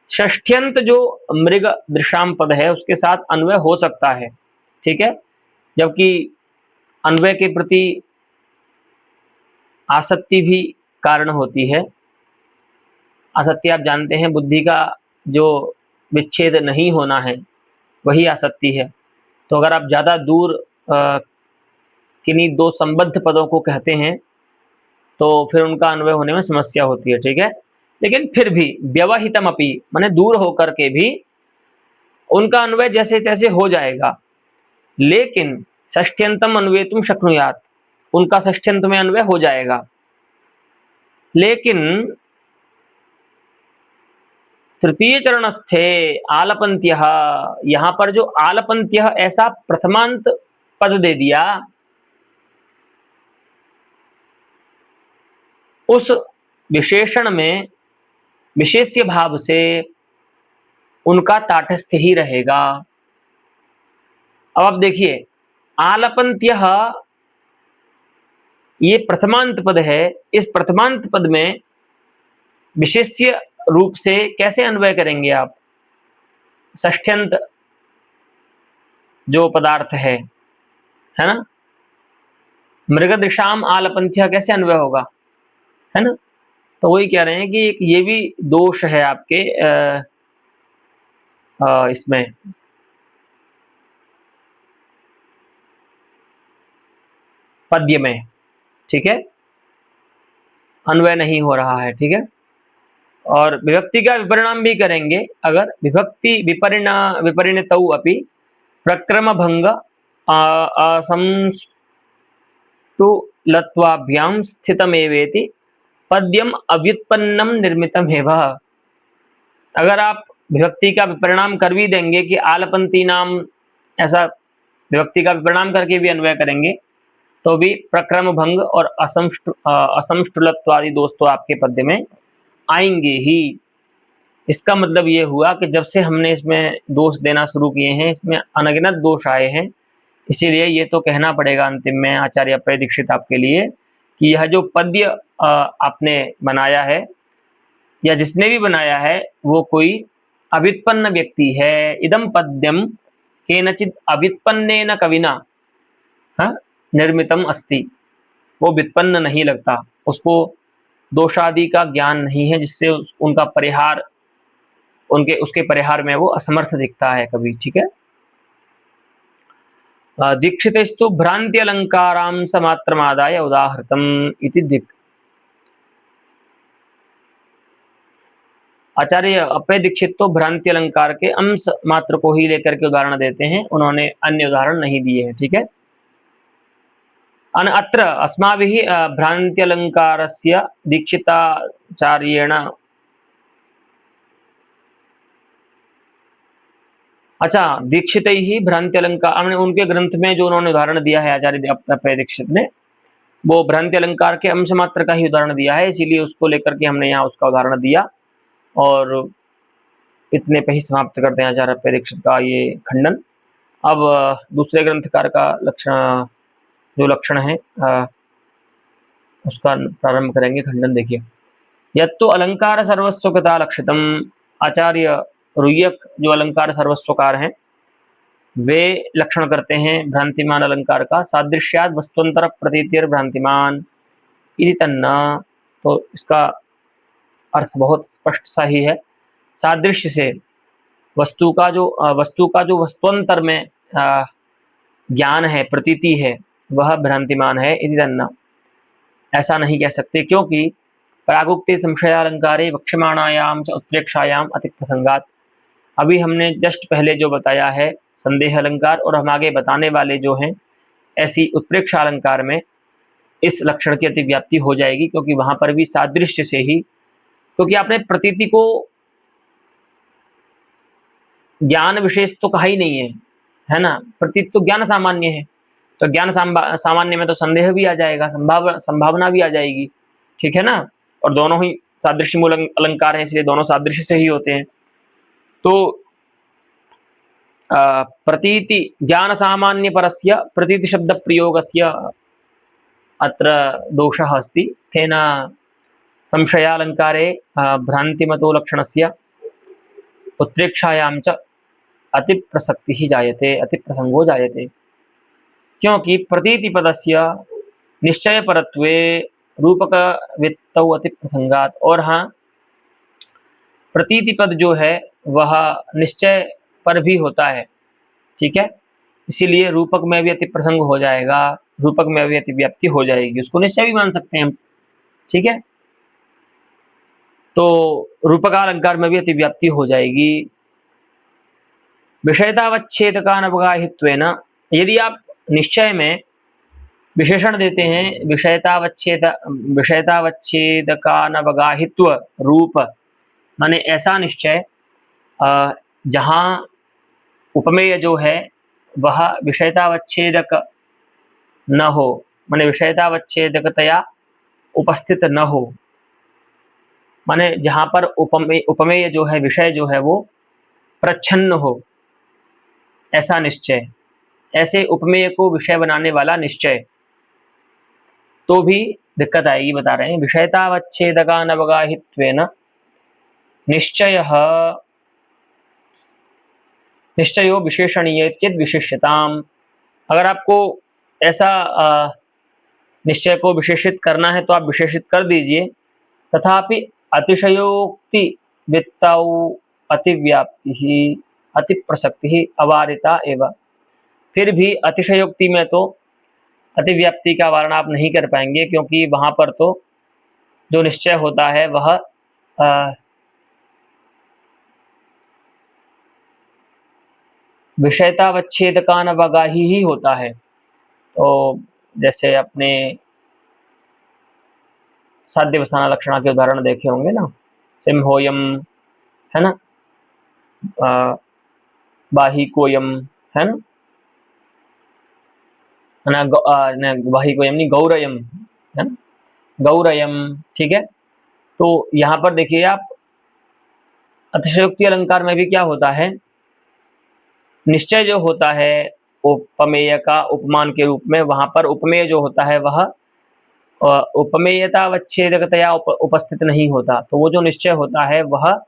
[SPEAKER 1] षष्ठ्यंत जो मृग दृशाम पद है उसके साथ अन्वय हो सकता है, ठीक है। जबकि अन्वय के प्रति आसक्ति भी कारण होती है। आसक्ति आप जानते हैं, बुद्धि का जो विच्छेद नहीं होना है वही आसक्ति है। तो अगर आप ज़्यादा दूर किन्हीं दो संबद्ध पदों को कहते हैं तो फिर उनका अन्वय होने में समस्या होती है, ठीक है। लेकिन फिर भी व्यवहितम अपि माने दूर होकर के भी उनका अन्वय जैसे तैसे हो जाएगा। लेकिन षष्ठ्यंतम अन्वेतुम शक्नुयात्, उनका षष्ठ्यंत में अन्वय हो जाएगा। लेकिन तृतीय चरणस्थे आलपंत्यः, यहाँ पर जो आलपंत्यः ऐसा प्रथमांत पद दे दिया, उस विशेषण में विशेष्य भाव से उनका ताटस्थ्य ही रहेगा। अब आप देखिए, आलपंत्यः ये प्रथमांत पद है, इस प्रथमांत पद में विशेष्य रूप से कैसे अन्वय करेंगे आप? षष्ठ्यंत जो पदार्थ है ना, मृगदृशाम आलपंथ्य कैसे अन्वय होगा, है ना। तो वही कह रहे हैं कि ये भी दोष है आपके इसमें पद्य में, ठीक है, अन्वय नहीं हो रहा है, ठीक है। और विभक्ति का विपरिणाम भी करेंगे, अगर विभक्ति विपरिणतौ अपि प्रक्रम भंग असंस्तुलत्वाभ्यां स्थितमेवेति पद्यम अव्युत्पन्नम निर्मितम हेव। अगर आप विभक्ति का विपरिणाम कर भी देंगे कि आलपंती नाम, ऐसा विभक्ति का विपरिणाम करके भी अन्वय करेंगे तो भी प्रक्रम भंग और असंष्टुलत्वादि दोष तो आपके पद्य में आएंगे ही। इसका मतलब ये हुआ कि जब से हमने इसमें दोष देना शुरू किए हैं, इसमें अनगिनत दोष आए हैं। इसीलिए ये तो कहना पड़ेगा अंतिम में आचार्य अप्पय दीक्षित आपके लिए कि यह जो पद्य आपने बनाया है या जिसने भी बनाया है वो कोई अव्युत्पन्न व्यक्ति है। इदम पद्यम केनचित् अव्युत्पन्नेन कविना निर्मितम अस्ति, वो व्युत्पन्न नहीं लगता, उसको दोषादि का ज्ञान नहीं है, जिससे उनका परिहार, उसके परिहार में वो असमर्थ दिखता है कभी, ठीक है। दीक्षितेस्तु भ्रांति अलंकारांश मात्रमादाय उदाहृतम इति दिक्। आचार्य अप्पय दीक्षित तो भ्रांति अलंकार के अंश मात्र को ही लेकर के उदाहरण देते हैं, उन्होंने अन्य उदाहरण नहीं दिए हैं, ठीक है। अत्र अस्माभिः भ्रान्त्यलङ्कारस्य दीक्षिताचार्येण, अच्छा, दीक्षितैः भ्रान्त्यलङ्कार, उनके ग्रंथ में जो उन्होंने उदाहरण दिया है आचार्य अप्पय दीक्षित ने, वो भ्रान्त्यलंकार के अंश मात्र का ही उदाहरण दिया है, इसीलिए उसको लेकर के हमने यहाँ उसका उदाहरण दिया और इतने पे ही समाप्त करते हैं आचार्य अप्पय दीक्षित का ये खंडन। अब दूसरे ग्रंथकार का लक्षण, जो लक्षण है उसका प्रारंभ करेंगे खंडन। देखिए, यत्तु अलंकार सर्वस्वकता लक्षितम, आचार्य रुय्यक जो अलंकार सर्वस्वकार हैं वे लक्षण करते हैं भ्रांतिमान अलंकार का, सादृश्याद वस्तुअंतर प्रतीतिर भ्रांतिमान इति तन्ना। तो इसका अर्थ बहुत स्पष्ट सा ही है, सादृश्य से वस्तु का जो वस्तुअंतर में ज्ञान है, प्रतीति है, वह भ्रांतिमान है इति तन्ना। ऐसा नहीं कह सकते, क्योंकि प्रागुक्ते संशयालंकारे वक्ष्यमाणायाम च उत्प्रेक्षायाम अति प्रसंगात। अभी हमने जस्ट पहले जो बताया है संदेह अलंकार, और हम आगे बताने वाले जो हैं ऐसी उत्प्रेक्षा अलंकार में इस लक्षण की अतिव्याप्ति हो जाएगी, क्योंकि वहां पर भी सादृश्य से ही, क्योंकि आपने प्रतीति को ज्ञान विशेष तो कहा ही नहीं है ना, प्रतीत तो ज्ञान सामान्य है, तो ज्ञान सामान्य में तो संदेह भी आ जाएगा, संभावना भी आ जाएगी, ठीक है ना। और दोनों ही सादृश्य मूल अलंकार है, इसलिए दोनों सादृश्य से ही होते हैं। तो प्रतीति ज्ञान सामान्य परस्य प्रतीति शब्द प्रयोगस्य अत्र दोषः अस्ति, तेन संशयालंकारे भ्रांतिमतो लक्षणस्य उत्प्रेक्षायां च अतिप्रसक्तिः जायते, अतिप्रसंगो जायते। क्योंकि प्रतीति पदस्य निश्चय परत्वे रूपक वित्तौ अति प्रसंगात। और हाँ, प्रतीति पद जो है वह निश्चय पर भी होता है, ठीक है, इसीलिए रूपक में भी अति प्रसंग हो जाएगा, रूपक में भी अति व्याप्ति हो जाएगी, उसको निश्चय भी मान सकते हैं हम, ठीक है। तो रूपकालंकार में भी अति व्याप्ति हो जाएगी। विषयतावच्छेदकानवगाहित्वेन, यदि आप निश्चय में विशेषण देते हैं विषयतावच्छेदकानवगाहित्व रूप, माने ऐसा निश्चय जहाँ उपमेय जो है वह विषयतावच्छेदक न हो, माने विषयतावच्छेदकतया उपस्थित न हो, माने जहाँ पर उपमेय जो है, विषय जो है वो प्रच्छन्न हो, ऐसा निश्चय, ऐसे उपमेय को विषय बनाने वाला निश्चय, तो भी दिक्कत आएगी, बता रहे हैं। विषयतावच्छेदकानवगाहित्वेन निश्चयो विशेषणीय चेद विशेष्यताम। अगर आपको ऐसा निश्चय को विशेषित करना है तो आप विशेषित कर दीजिए। तथापि अतिशयोक्ति वित्तौ अतिव्याप्ति अति प्रसक्ति अवारिता एवं, फिर भी अतिशयोक्ति में तो अतिव्याप्ति का वारण आप नहीं कर पाएंगे, क्योंकि वहां पर तो जो निश्चय होता है वह विषयतावच्छेदकानवगाही ही होता है। तो जैसे अपने साध्यवसाना लक्षणा के उदाहरण देखे होंगे ना, सिंहोयम है ना, बाहिकोयम है ना, बाहिकोयम नहीं, गौरयम है ना, गौरयम, ठीक है। तो यहाँ पर देखिए आप, अतिशयोक्ति अलंकार में भी क्या होता है, निश्चय जो होता है उपमेय का उपमान के रूप में, वहां पर उपमेय जो होता है वह उपमेयतावच्छेदकतया उपस्थित नहीं होता, तो वो जो निश्चय होता है वह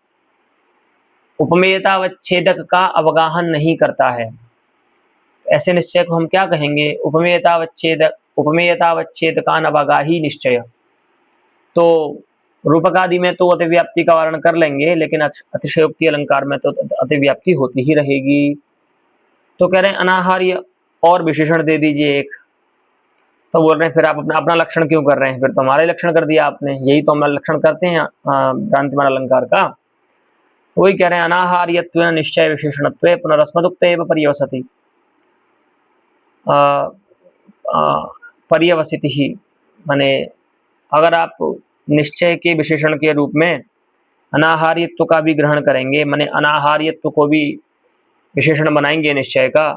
[SPEAKER 1] उपमेयतावच्छेदक का अवगाहन नहीं करता है। ऐसे निश्चय को हम क्या कहेंगे, उपमेयतावच्छेदकानवगाही निश्चय। तो रूपकादि में तो अतिव्याप्ति का वारण कर लेंगे, लेकिन अतिशयोक्ति अलंकार में तो अतिव्याप्ति होती ही रहेगी। तो कह रहे हैं अनाहार्य और विशेषण दे दीजिए एक। तो बोल रहे हैं फिर आप अपना लक्षण क्यों कर रहे हैं, फिर तो हमारा लक्षण कर दिया आपने, यही तो हम लक्षण करते हैं भ्रांतिमान अलंकार का। वही कह रहे हैं अनाहार्यत्व निश्चय विशेषणत्व पुनरस्मदुक्त एव पर्यवसति, पर्यवसिति ही, माने अगर आप निश्चय के विशेषण के रूप में अनाहार्यत्व का भी ग्रहण करेंगे, माने अनाहार्यत्व को भी विशेषण बनाएंगे निश्चय का,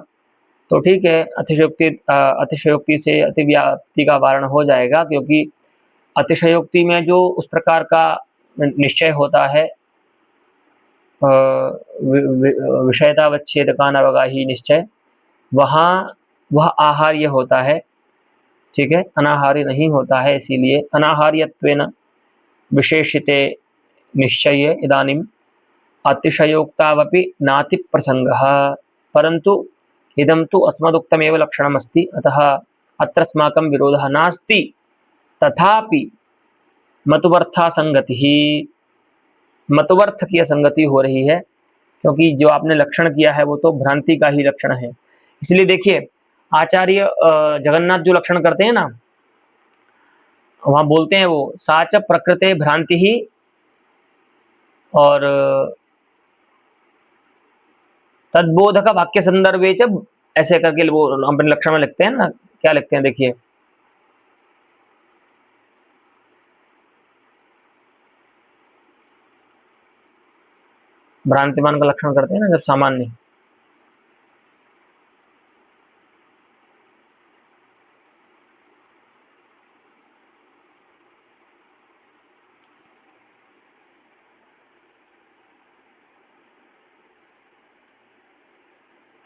[SPEAKER 1] तो ठीक है, अतिशयोक्ति से अतिव्याप्ति का वारण हो जाएगा, क्योंकि अतिशयोक्ति में जो उस प्रकार का निश्चय होता है विषयतावच्छेदकानवगाही निश्चय, वहाँ वह आहार्य होता है, ठीक है, अनाहार्य नहीं होता है। इसीलिए अनाहार्यत्वेन विशेषिते निश्चये इदानीम अतिशयोक्तावपि नाति प्रसंगः, परंतु इदं तु अस्मदुक्तमेव लक्षणमस्ति, अतः अत्र अस्माकं विरोधः नास्ति। तथापि मतुवर्था संगति, मतुवर्थ की असंगति हो रही है, क्योंकि जो आपने लक्षण किया है वो तो भ्रांति का ही लक्षण है। इसलिए देखिए आचार्य जगन्नाथ जो लक्षण करते हैं ना, वहां बोलते हैं वो साच प्रकृते भ्रांति ही, और तद्बोधक वाक्य संदर्भे च, ऐसे करके वो अपने लक्षण में लिखते हैं ना, क्या लिखते हैं देखिए, भ्रांतिमान का लक्षण करते हैं ना जब सामान्य,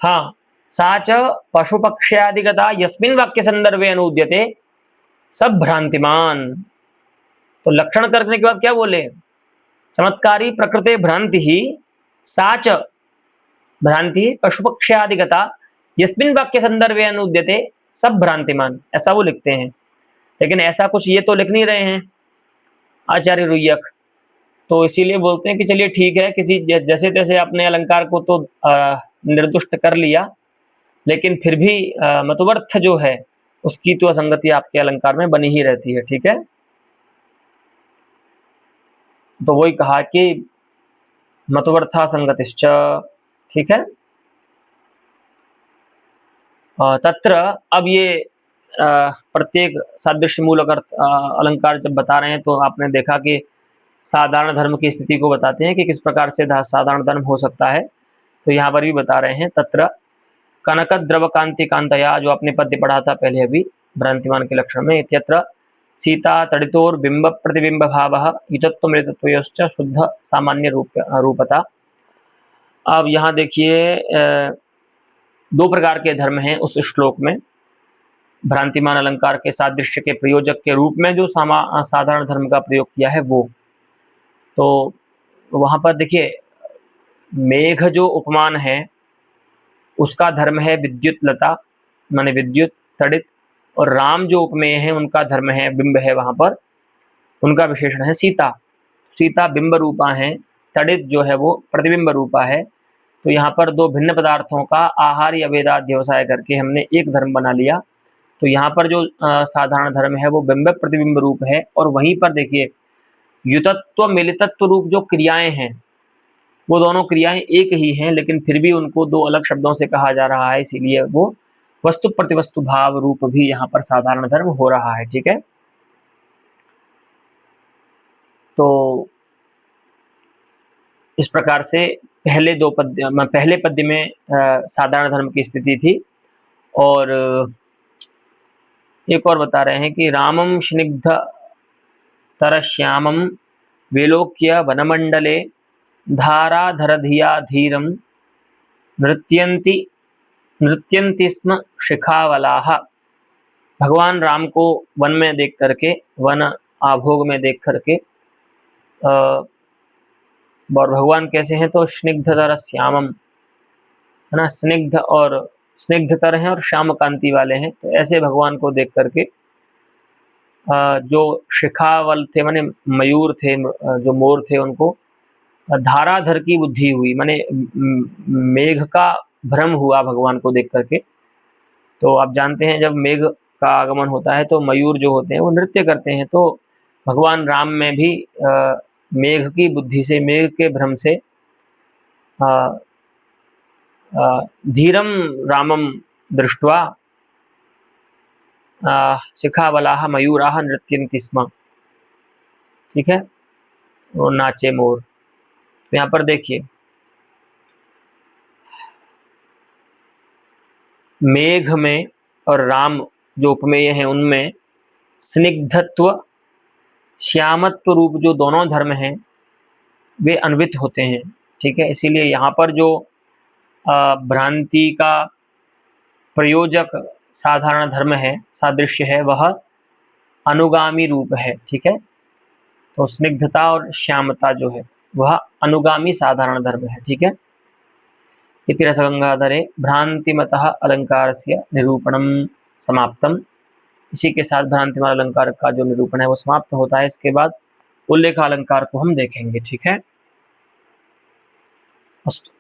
[SPEAKER 1] हाँ, साच पशुपक्ष्यादिगता यस्मिन् वाक्य संदर्भे अनुद्यते सब भ्रांतिमान। तो लक्षण करने के बाद क्या बोले, चमत्कारी प्रकृते भ्रांति ही साच भ्रांति पशुपक्ष्यादिगता यस्मिन् वाक्य संदर्भे अनुद्यते सब भ्रांतिमान, ऐसा वो लिखते हैं। लेकिन ऐसा कुछ ये तो लिख नहीं रहे हैं आचार्य रुय्यक, तो इसीलिए बोलते हैं कि चलिए ठीक है, किसी जैसे तैसे अपने अलंकार को तो निर्दुष्ट कर लिया, लेकिन फिर भी मतवर्थ जो है उसकी तो असंगति आपके अलंकार में बनी ही रहती है। ठीक है, तो वही कहा कि मतवर्था संगतिश्च। ठीक है, तत्र अब ये प्रत्येक सादृश्य मूलक अर्थ अलंकार जब बता रहे हैं तो आपने देखा कि साधारण धर्म की स्थिति को बताते हैं कि किस प्रकार से साधारण धर्म हो सकता है। तो यहाँ पर भी बता रहे हैं, तत्र कनक द्रव कांति कांतया, जो आपने पद्य पढ़ा था पहले अभी भ्रांतिमान के लक्षण में, इत्यत्र सीता तडितोर बिंब प्रतिबिंब भाव युतत्वमृतत्वयोश्च शुद्ध सामान्य रूपता। अब यहाँ देखिए दो प्रकार के धर्म हैं उस श्लोक में, भ्रांतिमान अलंकार के सादृश्य के प्रयोजक के रूप में जो साधारण धर्म का प्रयोग किया है वो। तो वहां पर देखिए मेघ जो उपमान है उसका धर्म है विद्युत लता, माने विद्युत तड़ित, और राम जो उपमेय है उनका धर्म है बिंब है, वहां पर उनका विशेषण है सीता। सीता बिंब रूपा है, तड़ित जो है वो प्रतिबिंब रूपा है। तो यहाँ पर दो भिन्न पदार्थों का आहार या वेदाध्य व्यवसाय करके हमने एक धर्म बना लिया। तो यहाँ पर जो साधारण धर्म है वो बिंब प्रतिबिंब रूप है, और वहीं पर देखिए युतत्व मिलितत्व रूप जो क्रियाएं हैं वो दोनों क्रियाएं एक ही हैं, लेकिन फिर भी उनको दो अलग शब्दों से कहा जा रहा है, इसीलिए वो वस्तु प्रतिवस्तु भाव रूप भी यहाँ पर साधारण धर्म हो रहा है। ठीक है, तो इस प्रकार से पहले पद्य में साधारण धर्म की स्थिति थी। और एक और बता रहे हैं कि रामम स्निग्ध तरश्यामम विलोक्य वनमंडले धाराधरधिया धीरम नृत्यन्ति स्म शिखावलाः। भगवान राम को वन में देख करके, वन आभोग में देख करके, और भगवान कैसे हैं तो स्निग्धतर श्यामम, है ना, स्निग्ध और स्निग्धतर हैं और श्याम कांति वाले हैं। तो ऐसे भगवान को देख करके जो शिखावल थे, माने मयूर थे, जो मोर थे, उनको धाराधर की बुद्धि हुई, माने मेघ का भ्रम हुआ भगवान को देख करके। तो आप जानते हैं जब मेघ का आगमन होता है तो मयूर जो होते हैं वो नृत्य करते हैं। तो भगवान राम में भी मेघ की बुद्धि से, मेघ के भ्रम से धीरम रामम दृष्ट्वा शिखावलाः मयूराः नृत्यन्ति स्म। ठीक है, वो नाचे मोर। तो यहाँ पर देखिए मेघ में और राम जो उपमेय हैं उनमें स्निग्धत्व श्यामत्व रूप जो दोनों धर्म हैं वे अन्वित होते हैं। ठीक है, इसीलिए यहाँ पर जो भ्रांति का प्रयोजक साधारण धर्म है, सादृश्य है, वह अनुगामी रूप है। ठीक है, तो स्निग्धता और श्यामता जो है वह अनुगामी साधारण धर्म है। ठीक है, इति रसगंगाधरे भ्रांतिमतः अलंकारस्य निरूपणम समाप्तम। इसी के साथ भ्रांतिमान अलंकार का जो निरूपण है वो समाप्त होता है। इसके बाद उल्लेख अलंकार को हम देखेंगे। ठीक है, अस्तु।